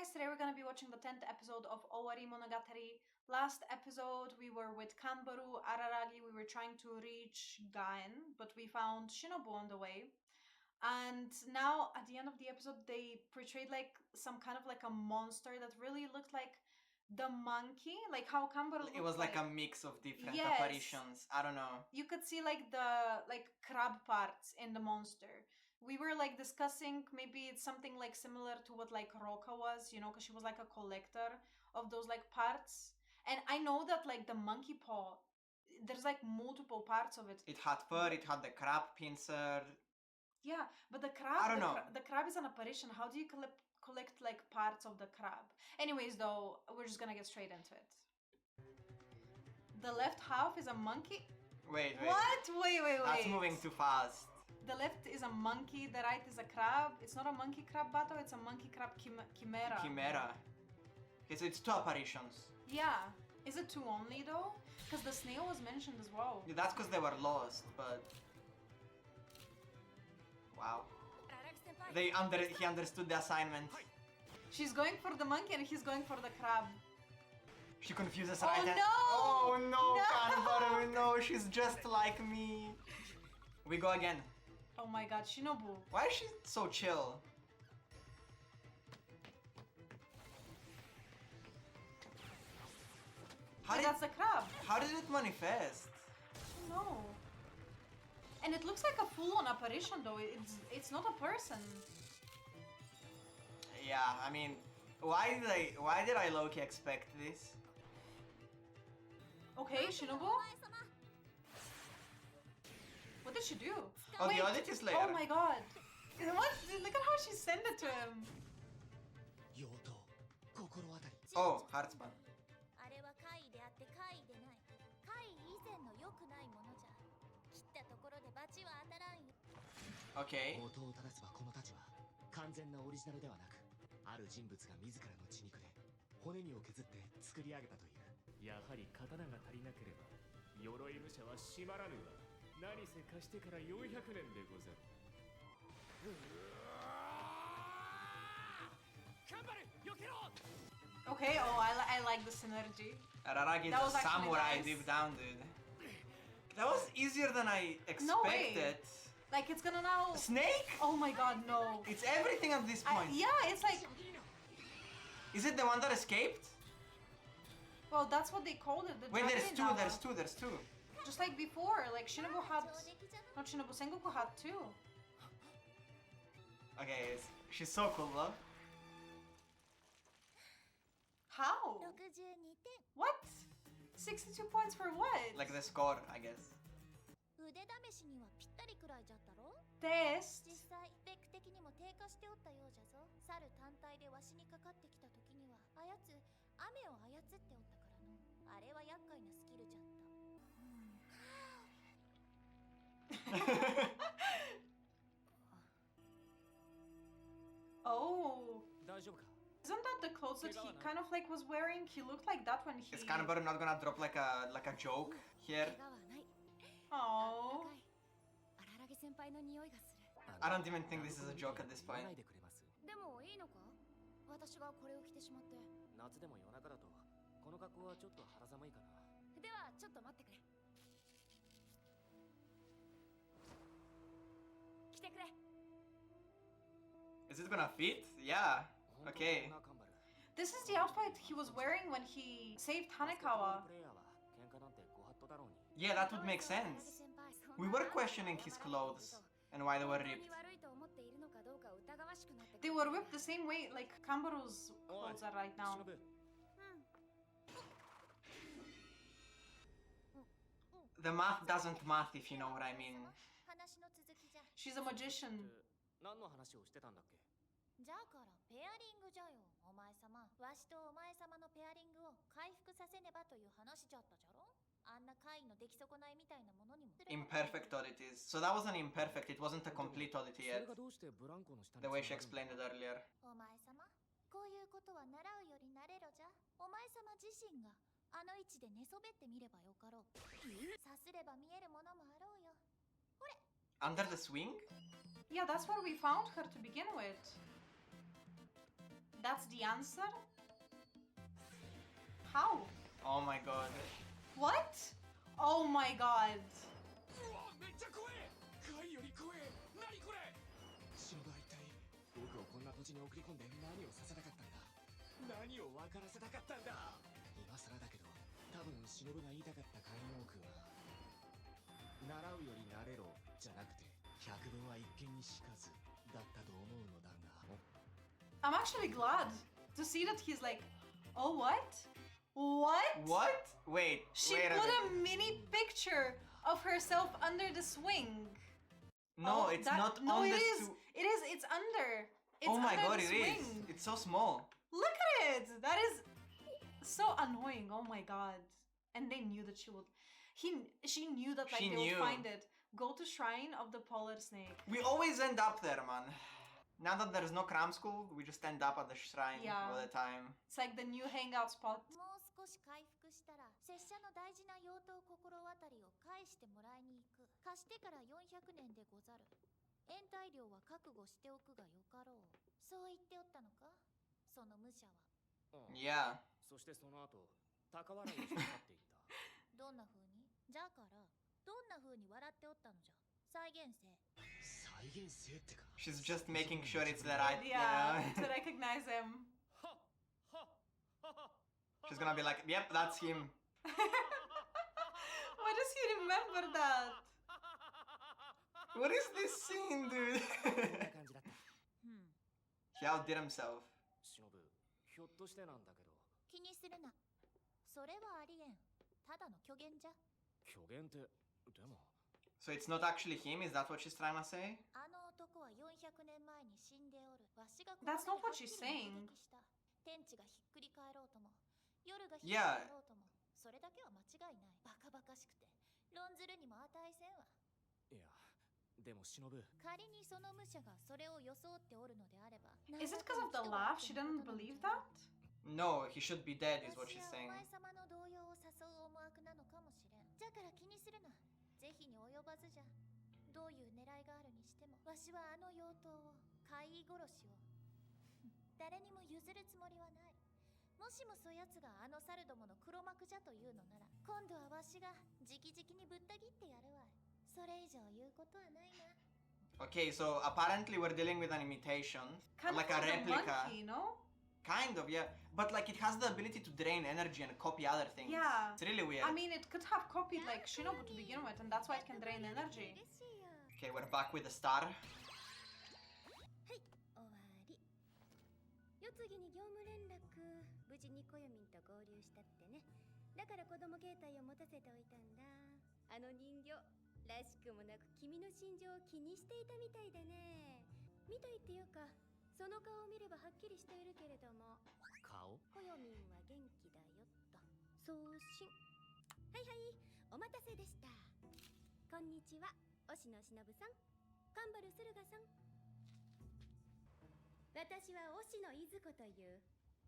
guys, today we're gonna be watching the 10th episode of Owarimonogatari. Last episode we were with Kanbaru, Araragi, we were trying to reach Gaen, but we found Shinobu on the way. And now at the end of the episode they portrayed like some kind of like a monster that really looked like the monkey, like how Kanbaru looked. It was like a mix of different apparitions. I don't know. You could see like the crab parts in the monster. We were like discussing maybe it's something like similar to what like Roka was, you know, because she was like a collector of those like parts. And I know that like the monkey paw, there's like multiple parts of it. It had fur, it had the crab pincer. Yeah, but the crab, I don't know. The crab is an apparition. How do you collect like parts of the crab? Anyways, though, we're just gonna get straight into it. The left half is a monkey. Wait. What? Wait. That's moving too fast. The left is a monkey, the right is a crab. It's not a monkey crab battle, it's a monkey crab chimera. Chimera. Okay, so it's two apparitions. Yeah. Is it two only though? Because the snail was mentioned as well. Yeah, that's because they were lost, but... Wow. He understood the assignment. She's going for the monkey and he's going for the crab. She confuses right no! Oh no, Kanbaru, no, she's just like me. We go again. Oh my god, Shinobu. Why is she so chill? That's the crab. How did it manifest? No. And it looks like a full-on apparition though. It's not a person. Yeah, I mean, why did I low-key expect this? Okay, Shinobu. What did she do? Oh, wait, the Oddity Slayer. Oh my god. What? Look at how she sent it to him. Oh, Heartspan. Okay. 完全なオリジナルではなく、ある人物が自らの血肉で骨身を削って作り上げたという。やはり刀が足りなければ鎧武者は閉まらぬわ。何せ貸してから400年でござる。頑張れ、避けろ。 Okay, oh, I like the synergy. Araragi is a samurai deep down, dude. That was easier than I expected. No way. Like it's gonna now... Snake? Oh my god, no. It's everything at this point. Yeah, it's like... Is it the one that escaped? Well, that's what they called it. Wait, there's two. Just like before, like Shinobu had... Not Shinobu, Sengoku had two. Okay, she's so cool though. How? What? 62 points for what? Like the score, I guess. Test? 実際スペック的にも低下しておったようじゃぞ。猿単体でわしにかかってきた時には雨を操っておったからの。あれは厄介なスキルじゃった。Oh. 大丈夫か? Isn't that the clothes that he kind of like was wearing? He looked like that when he... Is Kanbaru not gonna drop like a joke here? Oh. I don't even think this is a joke at this point. でもいいのか? 私がこれを着てしまって。夏でも夜中だとこの格好はちょっと肌寒いかな。ではちょっと待ってくれ。着てくれ。 Is it gonna fit? Yeah. Okay. This is the outfit he was wearing when he saved Hanekawa. Yeah, that would make sense. We were questioning his clothes and why they were ripped. They were ripped the same way like Kanbaru's clothes are right now. The math doesn't math, if you know what I mean. She's a magician. 何の話をしてたんだっけ? じゃからペアリングじゃよ、お前様。わしとお前様のペアリングを回復させねばという話じゃったじゃろ。あんな怪異の出来損ないみたいなものにも。Imperfect oddities. So that wasn't imperfect, it wasn't a complete oddity yet. The way she explained it earlier. お前様、こういうことは習うより慣れろじゃ。お前様自身があの位置で寝そべってみればよかろう。さすれば見えるものもあろうよ。ほれ。Under the swing? Yeah, that's where we found her to begin with. That's the answer? How? Oh my god. What? Oh my god. うわめっちゃ怖え貝より怖え何これ忍は一体僕をこんな土地に送り込んで何をさせたかったんだ何を分からせたかったんだ今更だけど多分忍が言いたかった海王君は習うより慣れろじゃなくて百聞は一見にしかずだったと思うのだが I'm actually glad to see that he's like, oh, what? What? What? Wait, She wait put a a minute. mini picture of herself under the swing. No, Oh, it's that- not no, on it the is. It is. It's under. It's Oh my under god, the it is. swing. It's so small. Look at it. That is so annoying. Oh my god. And they knew that she would. She knew that like She they knew. would find it. Go to shrine of the polar snake. We always end up there, man. Now that there's no cram school, we just end up at the shrine Yeah. all the time. It's like the new hangout spot. もう少し回復したら拙者の大事な妖刀心当たりを返してもらいに行く貸してから400年でござる延滞料は覚悟しておくがよかろうそう言っておったのかその武者は Yeah. そしてその後高笑いをして去っていったどんな風にじゃからどんな風に笑っておったのじゃ再現性再現性ってか She's just making sure it's the right, Yeah, you to know? recognize him. She's gonna be like, yep, that's him. Why does he remember that? What is this scene, dude? こんな感じだった He outdid himself. 忍ひょっとしてなんだけど気にするなそれはありえんただの虚言じゃ虚言ってでも So it's not actually him? Is that what she's trying to say? あの男は400年前に死んでおるわしがこ That's こ not で what she's はっきり saying. 目撃した天地がひっくり返ろうとも夜がひっくり返ろうともそれだけは間違いないバカバカしくて論ずるにも値せんわいやでも忍仮にその武者がそれを装っておるのであれば Is it because of the laugh? She didn't believe that? No, he should be dead, is what 私 she's は saying. お前様の動揺を誘う思惑なのかもしれんじゃから気にするな是非に及ばずじゃどういう狙いがあるにしてもわしはあの妖刀を怪異殺しを誰にも譲るつもりはないもしもそやつがあの猿どもの黒幕じゃというのなら今度はわしが直々にぶった切ってやるわいそれ以上言うことはないな Okay, so apparently we're dealing with an imitation. Kind Like of a like the replica. monkey, no? Kind of, yeah. But like it has the ability to drain energy and copy other things. Yeah. It's really weird. I mean, it could have copied like Shinobu to begin with, and that's why it can drain energy. 嬉しいよ Okay, we're back with the star. はい終わり世継ぎに業務連絡無事にコヨミンと合流したってねだから子供携帯を持たせておいたんだあの人形らしくもなく君の心情を気にしていたみたいだねみたいっていうかその顔を見ればはっきりしているけれども顔コヨミンは元気だよと送信はいはいお待たせでしたこんにちは押野忍さん神原駿河さん私は押野いず子という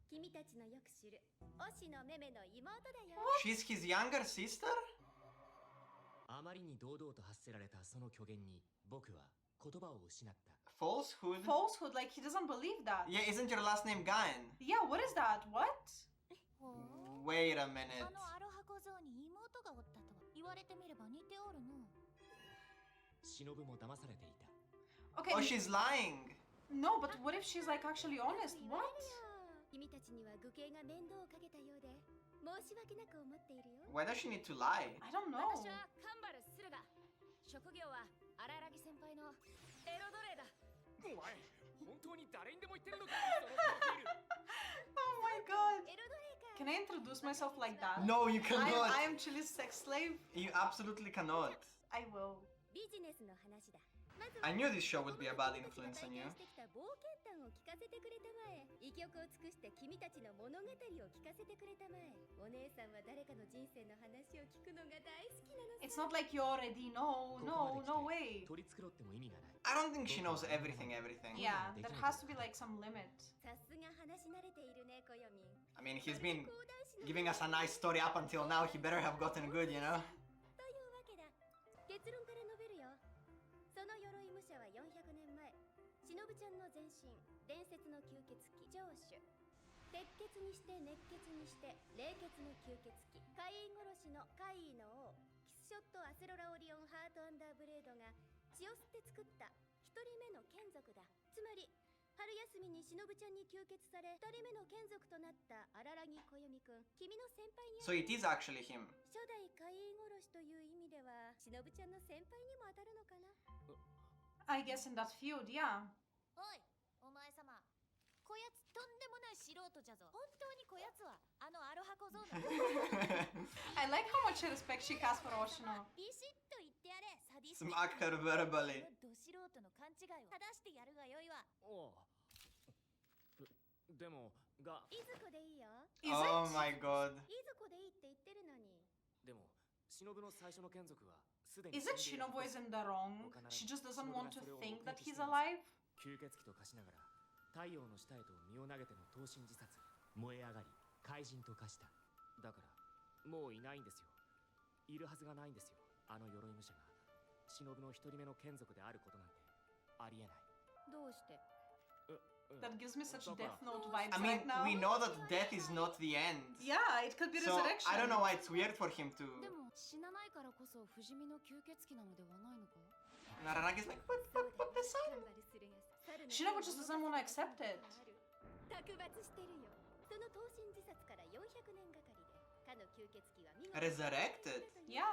君たちのよく知る押野めめの妹だよ She's his younger sister? あまりに堂々と発せられたその虚言に僕は言葉を失った Falsehood? Falsehood, like he doesn't believe that. Yeah, isn't your last name Gaen? Yeah, what is that? What? ほう Wait a minute. あのアロハ小僧に妹がおったとは言われてみれば似ておるの忍も騙されていた Okay, Oh, she's lying. no, but what if she's like actually honest? 言わ What? れるよ君たちには愚兄が面倒をかけたようで申し訳なく思っているよ Why does she need to lie? I don't know. 私は神原駿河職業は荒らぎ先輩のエロ奴隷だお前本当に誰にでも言ってるのかそのプロフィール Oh my god. エロ奴隷か Can I introduce myself like that? No, you I cannot. am Chillih's sex slave. You absolutely cannot. I will. ビジネスの話だまず I knew this show would be a bad influence on you. してきた冒険談を聞かせてくれたまえ異曲を尽くした君たちの物語を聞かせてくれたまえお姉さんは誰かの人生の話を聞くのが大好きなのさ It's not like you already know. No, no way. 取り繕っても意味がない I don't think she knows everything. Yeah, there has to be like some limit. さすが話し慣れているねコヨミン I mean, he's been giving us a nice story up until now. He better have gotten good, you know? というわけだ結論から述べるよその鎧武者は400年前忍ちゃんの前身伝説の吸血鬼城主。鉄血にして熱血にして冷血の吸血鬼怪異殺しの怪異の王キスショット・アセロラ・オリオン・ハート・アンダーブレードが血を吸って作った一人目の眷属だ。つまり春休みに忍ちゃんに吸血され二人目の眷属となった荒木小読くん、君の先輩に So it is actually him. 初代怪異殺しという意味では忍ちゃんの先輩にも当たるのかな。 I guess in that feud, yeah. おいお前様、こやつとんでもない素人じゃぞ。本当にこやつはあのアロハ小僧なの？ I like how much respect she has for Oshino. ビシッと言ってやれ、サディスティック。 Smack her verbally. このど素人の勘違いを正してやるがよいわ。おう。でもがいずこでいいよ。 Is Oh it? my god. いずこでいいって言ってるのに。でも忍の最初の眷属はすでに Is it 死んでいる Shinobu は is ず in the wrong? She just doesn't want to think that he's alive? 吸血鬼と化しながら太陽の下へと身を投げての投身自殺、燃え上がり怪人と化した。だからもういないんですよ。いるはずがないんですよ。あの鎧武者が忍の一人目の眷属であることなんてありえない。どうして？ That gives me such だから Death Note vibes I mean, right now. we know that death is not the end. Yeah, it could be So resurrection. I don't know why it's weird for him to. でも死なないからこそ不死身の吸血鬼なのではないのか？ Naranagi's like, what the sign? Shinobu just doesn't want to accept it. 卓抜してるよ。その投身自殺から400年がかりでかの吸血鬼は見事 Resurrected? Yeah.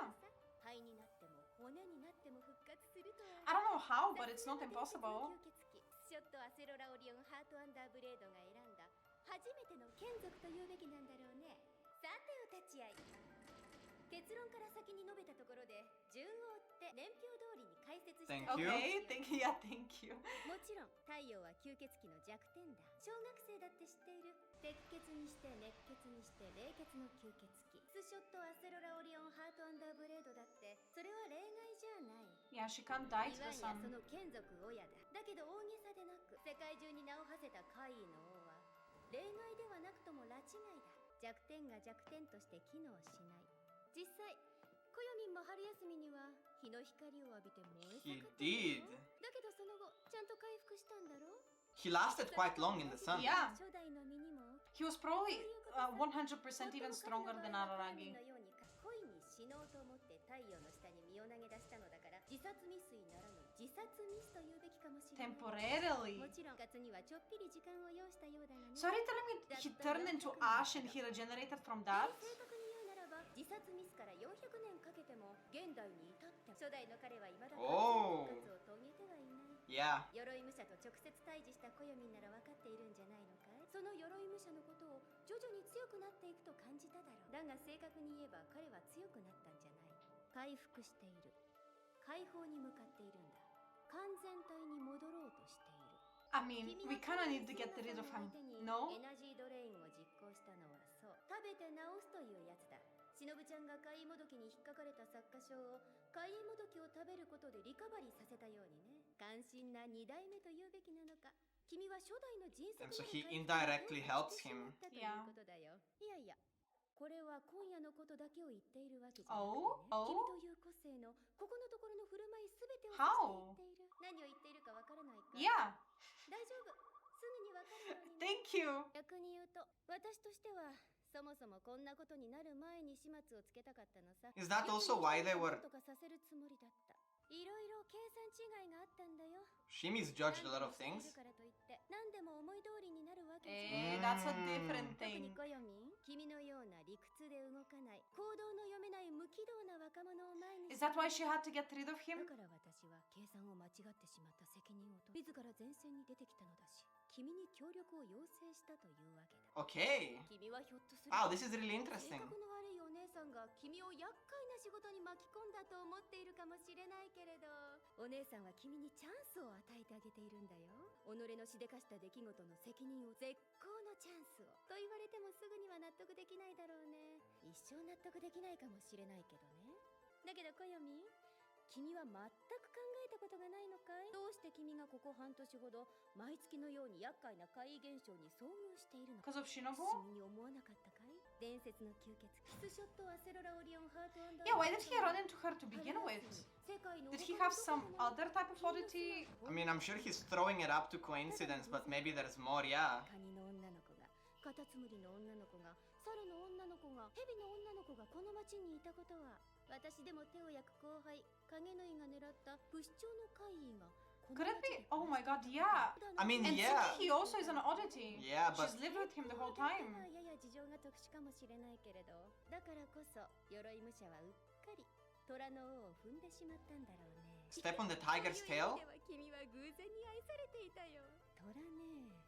灰になっても骨になっても復活するとは。 I don't know how, but it's not impossible. 吸血鬼ショット・アセロラ・オリオン・ハート・アンダーブレードが選んだ初めての眷属と言うべきなんだろうね。さてお立ち会い。結論から先に述べたところで順を追って年表通りに解説して Thank you. Okay, thank you. もちろん太陽は吸血鬼の弱点だ。小学生だって知っている。鉄血にして熱血にして冷血の吸血鬼スショット・アセロラ・オリオン・ハート・アンダーブレードだってそれは例外じゃない。 Yeah, she can't die イ to ワ the ンや sun. その眷属親だ。だけど大げさでなく世界中に名を馳せた怪異の王は例外ではなくとも拉致外だ。弱点が弱点として機能しない。実際コヨミンも春休みには日の光を浴びて燃え He 盛ったんだよ。 did. だけどその後ちゃんと回復したんだろう。 He lasted quite long in the sun. Yeah. 初代の身にも He was probably 100% even stronger than Araragi. 恋に死のうと思って太陽の下に身を投げ出したのだから自殺未遂ならぬ自殺ミスと言うべきかもしれない。 Temporarily. もちろん活にはちょっぴり時間を要したようだがね。 So are you telling me he turned into ash and he regenerated from that? 正確に言うならば自殺ミスから400年かけても現代に至って初代の彼は未だ完全復活を遂げてはいない。 Yeah. 鎧武者と直接対峙したコヨミンなら分かっているんじゃないのかい。その鎧武者のことを徐々に強くなっていくと感じただろう。だが正確に言えば彼は強くなったんじゃない。回復している。解放に向かっているんだ。完全体に戻ろうとしている。 I mean, we kinda need to get rid of him. No? エナジードレインを実行したのはそう。食べて治すというやつだ。忍ちゃんが怪異もどきに引っかかれた作家賞を怪異もどきを食べることでリカバリーさせたようにね。関心な2代目と言うべきなのか。君は初代の迅速 And so な he る回復 indirectly を helps してし him. まったということだよ。いやいや。これは今夜のことだけを言っているわけじゃなくてね。 Oh? 君 Oh? という個性のここのところの振る舞いすべてを How? 指して言っている。何を言っているかわからないか。 Yeah. 大丈夫。すぐにわかるようにね。 Thank you. 逆に言うと私としてはそもそもこんなことになる前に始末をつけたかったのさ。 Is that also why they were. とかさせるつもりだった。いろいろ計算違いがあったんだよ。 She misjudged a lot of 何 things. でもしているからといって何でも思い通りになるわけじゃない。 That's a different 特に thing. コヨミン、君のような理屈で動かない行動の読めない無軌道な若者を前に Is that why she had to get rid of だ him? から私は計算を間違ってしまった責任を取り自ら前線に出てきたのだし君に協力を要請したというわけだ。 Okay. 君はひょっとする Wow, this is really 性 interesting. 格の悪いお姉さんが君を厄介な仕事に巻き込んだと思っているかもしれないけれどお姉さんは君にチャンスを与えてあげているんだよ。己のしでかした出来事の責任を絶好のチャンスをと言われてもすぐには納得できないだろうね。一生納得できないかもしれないけどね。だけどコヨミン君は全く考えたことがないのかい。どうして君がここ半年ほど毎月のように厄介な怪異現象に遭遇しているのか。 Because of 不 Shinobu? 思議に思わなかったかい。伝説の吸血鬼スショット・アセロラ・オリオン・ハート・アンダー Yeah, why did he run into her to begin with? 世界の Did he have some other type of oddity? I mean, I'm sure he's throwing it up to coincidence, but maybe there's more, yeah. カニの女カタツムリの女の子が、猿の女の子が、蛇の女の子がこの町にいたことは、私でも手を焼く後輩影の井が狙った不死鳥の怪異が。 Could it be? Oh my god, yeah. I mean, And yeah. Tsukiki also is an oddity. Yeah, but She's lived with him the whole time. やや事情が特殊かもしれないけれど、だからこそ鎧武者はうっかり虎の尾を踏んでしまったんだろうね。 step on the tiger's tail? そういう意味では君は偶然に愛されていたよ。虎ね。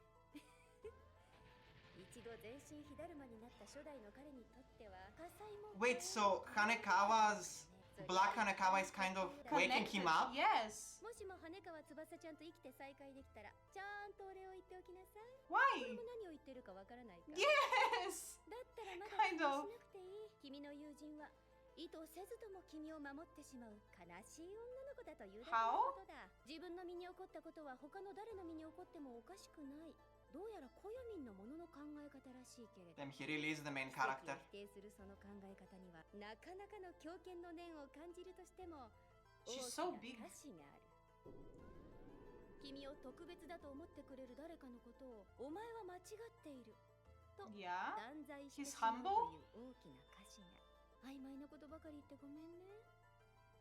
一度全身火だるまになった初代の彼にとっては火災も。 Wait, so Hanekawa's Black Hanekawa is kind of waking him up? Yes. もしも羽川翼ちゃんと生きて再会できたら、ちゃんとお礼を言っておきなさい。 Why? これも何を言ってるかわからないか。 Yes. だったらまだ Kind 気に of. しなくていい。君の友人は意図せずとも君を守ってしまう悲しい女の子だというだけのことだ。自分の身に起こったことは他の誰の身に起こってもおかしくない。どうやらコヤミンのものの考え方らしいけれど。 Then he really is the main 奇 character. 跡を否定するその考え方にはなかなかの強権の念を感じるとしても She's 大 so き big. な歌詞がある。君を特別だと思ってくれる誰かのことをお前は間違っていると Yeah. 断罪して He's しまう humble? という大きな歌詞が。曖昧なことばかり言ってごめんね。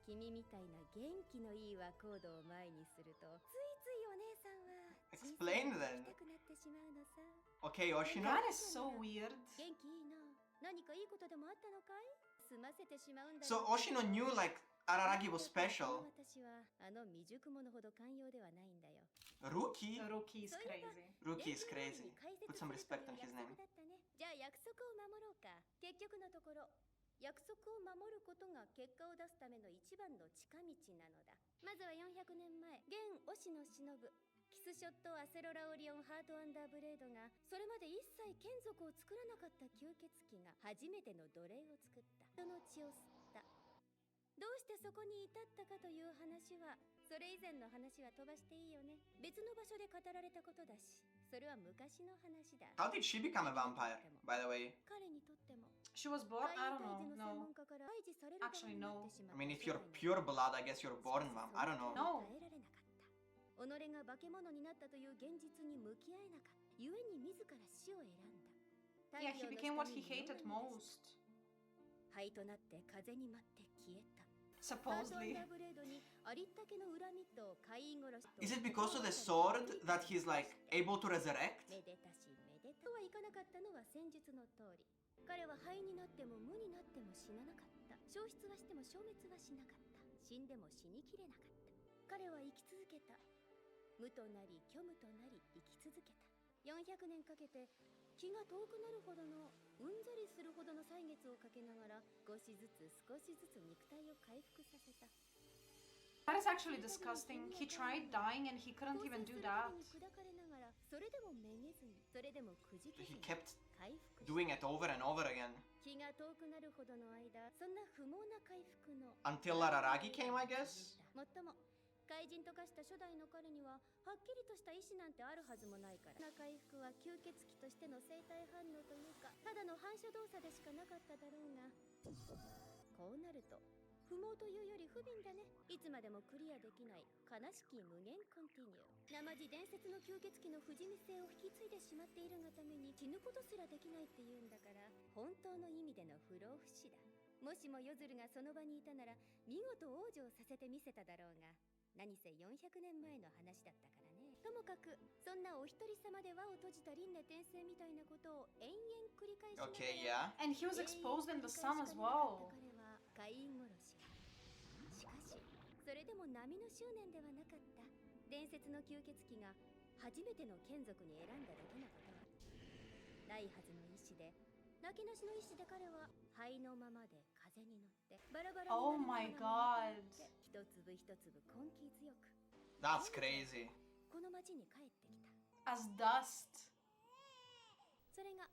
君みたいな元気のいい和コードを前にするとついついお姉さんは Explain 小さ then. くしたくなってしまうのさ。 Okay, Yoshino. That is so weird. 元気いいな。何かいいことでもあったのかい？済ませてしまうんだ So よ。 Oshino knew like Araragi was special. 私は未熟者ほど寛容ではないんだよ。 Rookie? The rookie is crazy. Rookie is crazy. Put some respect on his name. じゃあ約束を守ろうか。結局のところ、約束を守ることが結果を出すための一番の近道なのだ。まずは400年前、現忍野忍、キスショットアセロラオリオンハートアンダーブレードがそれまで一切眷属を作らなかった吸血鬼が初めての奴隷を作った。人の血を吸った。どうしてそこに至ったかという話は、それ以前の話は飛ばしていいよね。別の場所で語られたことだし、それは昔の話だ。 How did she become a vampire, by the way? 彼にとっても She was born. I don't 怪異 know. 退治の専 No. 門家から退治される側 Actually, にな no. ってしま I った mean, if you're 世代 pure の blood, I guess you're born vamp. I don't know. No. 耐えられなかった。己が化け物になったという現実に向き合えなかった。故に自ら死を選んだ。 Yeah, he became what he hated most. 灰となって風に舞って消えた。ハートアン Supposedly. ダーブレードにありったけの恨みと怪異殺しと Is it because of the sword that he's like able to resurrect? めでたしめでたとはいかなかったのは戦術の通り。彼は灰になっても無になっても死ななかった。消失はしても消滅はしなかった。死んでも死にきれなかった。彼は生き続けた。無となり虚無となり生き続けた。400年かけて気が遠くなるほどのうんざりするほどの歳月をかけながら少しずつ肉体を回復させた。 That is actually disgusting. He tried dying and he couldn't even do that. 砕かれながらそれでもめげずに、それでもくじけず He に kept 回復した。 doing it over and over again. 気が遠くなるほどの間、そんな不毛な回復の Until Araragi came, I guess? もっとも怪人と化した初代の彼にははっきりとした意志なんてあるはずもないから。な回復は吸血鬼としての生体反応というか、ただの反射動作でしかなかっただろうが、こうなると不毛というより不憫だね。いつまでもクリアできない悲しき無限コンティニュー。生地伝説の吸血鬼の不死身性を引き継いでしまっているがために死ぬことすらできないっていうんだから、本当の意味での不老不死だ。もしも夜鶴がその場にいたなら見事往生させてみせただろうが、何せ400年前の話だったからね。ともかくそんなお一人様で輪を閉じた輪廻転生みたいなことを延々繰り返しながら Okay, yeah. And he was exposed in the sun as well. 彼は怪異殺し。しかしそれでも並の執念ではなかった。伝説の吸血鬼が初めての眷属に選んだだけのことはないはずの意志で、泣きなしの意志で彼は灰のままで風に乗ってバラバラに Oh な my りながら god. 一粒一粒根気強く That's crazy. この町に帰ってきた。 As dust. それが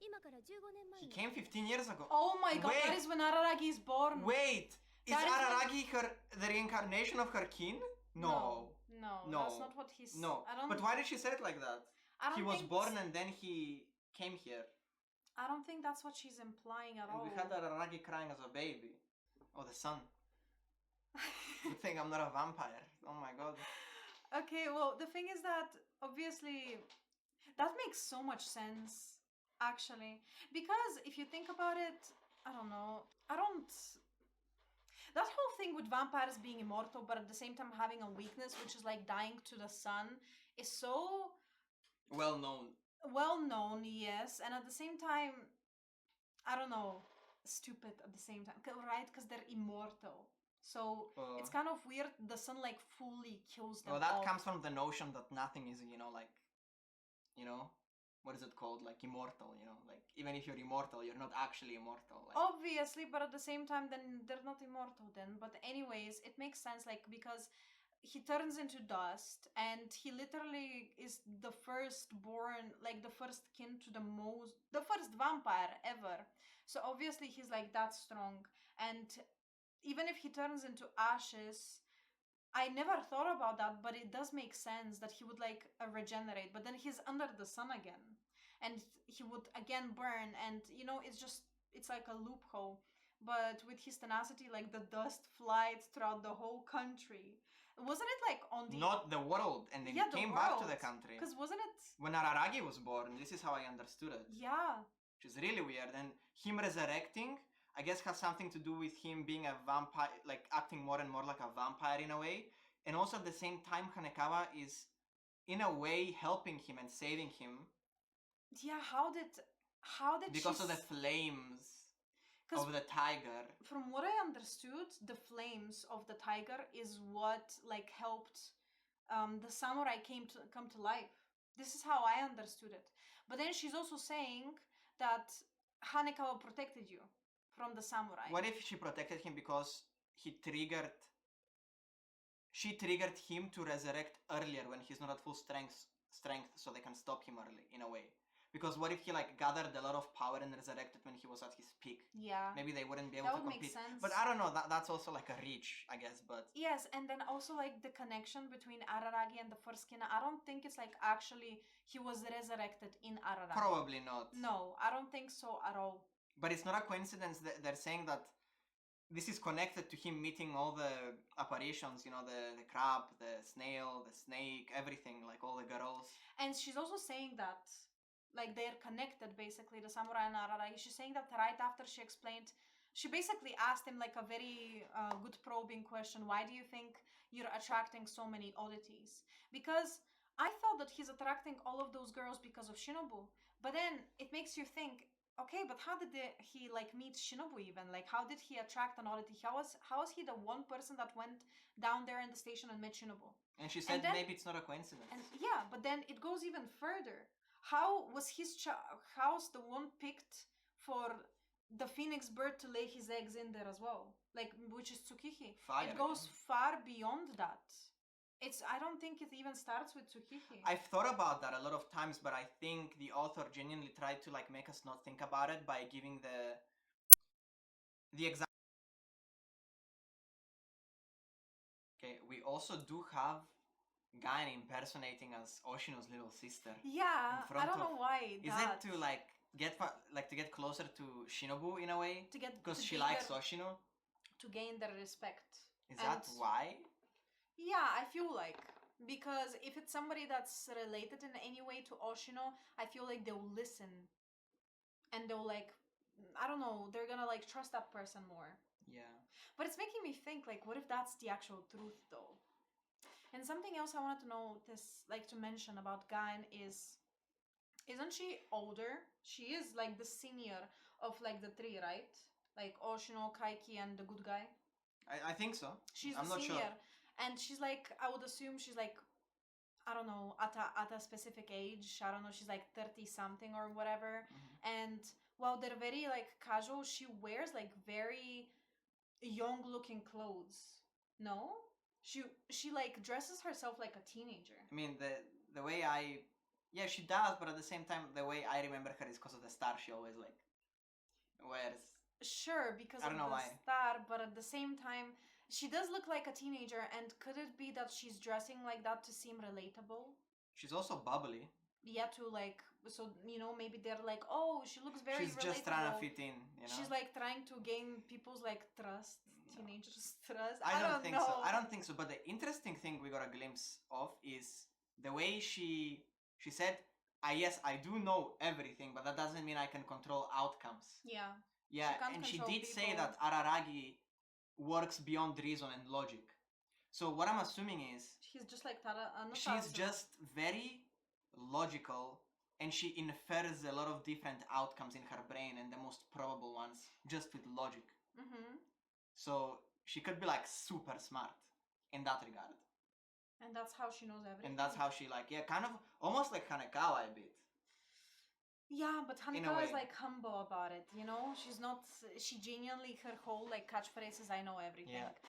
今から15年前 He に came 15 years ago. Oh my god, that Wait. is when Araragi is born. Wait! Is That is Araragi the reincarnation of her kin? No. No, No. that's not what he's. No. I don't. But why did she say it like that? I don't He was think born and then he came here. I don't think that's what she's implying at And all. we had Araragi crying as a baby. Oh, the sun. Good thing I'm not a vampire. Oh my god. Okay, well, the thing is that obviously that makes so much sense. Actually, because if you think about it, I don't know. I don't. That whole thing with vampires being immortal, but at the same time having a weakness, which is like dying to the sun, is so Well known. well known, yes, and at the same time, I don't know, stupid at the same time, right? Because they're immortal. So it's kind of weird. The sun like fully kills them. Well, that off. comes from the notion that nothing is, like, what is it called? Like immortal, like even if you're immortal, you're not actually immortal. Like, Obviously, but at the same time, then they're not immortal then. But anyways, it makes sense, like, because he turns into dust and he literally is the firstborn, like the first kin to the first vampire ever. So obviously he's like that strong. And even if he turns into ashes, I never thought about that, but it does make sense that he would like regenerate. But then he's under the sun again, and he would again burn, and it's like a loophole. But with his tenacity, like the dust flies throughout the whole country. Wasn't it like on the not the world, and then Yeah, it the came back to world. the country. Because wasn't it? When Araragi was born, this is how I understood it. Yeah. Which is really weird. And him resurrecting, I guess, has something to do with him being a vampire, like acting more and more like a vampire in a way. And also at the same time, Hanekawa is, in a way, helping him and saving him. Yeah. How did because of the flames of the tiger. From what I understood, the flames of the tiger is what like helped the samurai come to life. This is how I understood it. But then she's also saying that Hanekawa protected you from the samurai. What if she protected him because she triggered him to resurrect earlier when he's not at full strength, so they can stop him early in a way? Because what if he like gathered a lot of power and resurrected when he was at his peak? Yeah. Maybe they wouldn't be able That to would compete. make sense. But I don't know. That's also like a reach, I guess. But yes, and then also like the connection between Araragi and the first kin. I don't think it's like actually he was resurrected in Araragi. Probably not. No, I don't think so at all. But it's not a coincidence that they're saying that this is connected to him meeting all the apparitions, the crab, the snail, the snake, everything, like all the girls. And she's also saying that, like, they're connected, basically, the samurai and Araragi. She's saying that right after she explained, she basically asked him, like, a very good probing question. Why do you think you're attracting so many oddities? Because I thought that he's attracting all of those girls because of Shinobu. But then it makes you think, okay, but how did he like meet Shinobu even? Like, how did he attract an oddity? How was he the one person that went down there in the station and met Shinobu? And she said maybe it's not a coincidence. And yeah, but then it goes even further. How was his house the one picked for the phoenix bird to lay his eggs in there as well? Like, which is Tsukihi. Fire. It goes far beyond that. I don't think it even starts with Tsukihi. I've thought about that a lot of times, but I think the author genuinely tried to like make us not think about it by giving the example. Okay, we also do have Gain impersonating as Oshino's little sister. Yeah, I don't know why. Is it to like to get closer to Shinobu in a way? Because she likes Oshino. To gain their respect. Is that why? Yeah, I feel like. Because if it's somebody that's related in any way to Oshino, I feel like they'll listen. And they'll like, I don't know, they're gonna like trust that person more. Yeah. But it's making me think, like, what if that's the actual truth though? And something else I wanted to notice, like to mention about Gain is, isn't she older? She is like the senior of like the three, right? Like Oshino, Kaiki, and the good guy. I think so. I'm not sure. And she's like, I would assume she's like, I don't know, at a specific age. I don't know, she's like 30 something or whatever. Mm-hmm. And while they're very like casual, she wears like very young looking clothes. No? She like dresses herself like a teenager. I mean the way she does, but at the same time the way I remember her is because of the star she always like wears. Sure, because of the star, but at the same time she does look like a teenager, and could it be that she's dressing like that to seem relatable? She's also bubbly. Yeah, to like, so, maybe they're like, oh, she looks very relatable. She's just trying to fit in, She's like trying to gain people's like trust, teenagers' trust. I don't think so. I don't think so. But the interesting thing we got a glimpse of is the way she said, yes, I do know everything, but that doesn't mean I can control outcomes. Yeah. Yeah, can't and she control did say people. that Araragi works beyond reason and logic. So what I'm assuming is She's just like she's just very logical, and she infers a lot of different outcomes in her brain and the most probable ones just with logic. Mm-hmm. So she could be like super smart in that regard. And that's how she knows everything. And that's how she like, yeah, kind of almost like Hanekawa a bit. Yeah, but In a Hanekawa is way. like humble about it, you know? She's not, she genuinely, her whole like catchphrase is I know everything. Yeah.